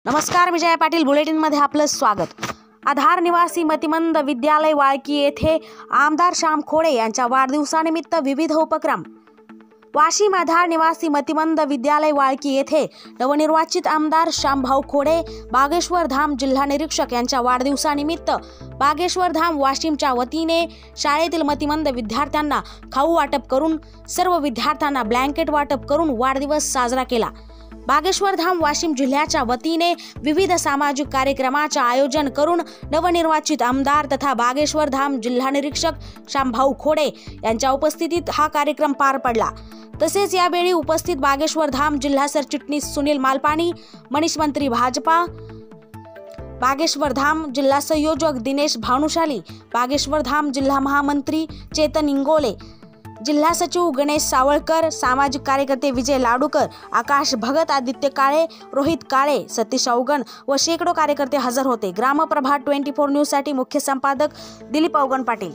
नमस्कार, विजय पाटील बुलेटिनमध्ये आपलं स्वागत। आधार निवासी मतिमंद विद्यालय वाळकी येथे आमदार श्याम खोडे यांच्या वाढदिवसानिमित्त विविध उपक्रम। वाशिम आधार निवासी मतिमंद विद्यालय वाळकी येथे नवनिर्वाचित आमदार श्यामभाऊ खोडे बागेश्वर धाम जिल्हा निरीक्षक यांच्या वाढदिवसानिमित्त बागेश्वर धाम वाशिमच्या वतीने शाळेतील मतिमंद विद्यार्थ्यांना खाऊ वाटप करून सर्व विद्यार्थ्यांना ब्लँकेट वाटप करून वाढदिवस साजरा केला। बागेश्वर धाम वाशिम जिल्ह्याच्या वतीने विविध सामाजिक कार्यक्रमाचे आयोजन करून नवनिर्वाचित आमदार तथा बागेश्वर धाम जिल्हा निरीक्षक श्यामभाऊ खोडे यांच्या उपस्थितीत हा कार्यक्रम पार पडला। तसेच यावेळी उपस्थित बागेश्वर धाम जिल्हा सरचिटणीस सुनील मालपानी, मनीष मंत्री भाजपा बागेश्वर धाम जिल्हा संयोजक दिनेश भानुशाली, बागेश्वर धाम जिल्हा महामंत्री चेतन इंगोले, जिल्हा सचिव गणेश सावळकर, सामाजिक कार्यकर्ते विजय लाडूकर, आकाश भगत, आदित्य काळे, रोहित काळे, सतीश अवगण व शेकडो कार्यकर्ते हजर होते। ग्रामप्रभा 24 न्यूज साठी मुख्य संपादक दिलीप अवगण पाटील।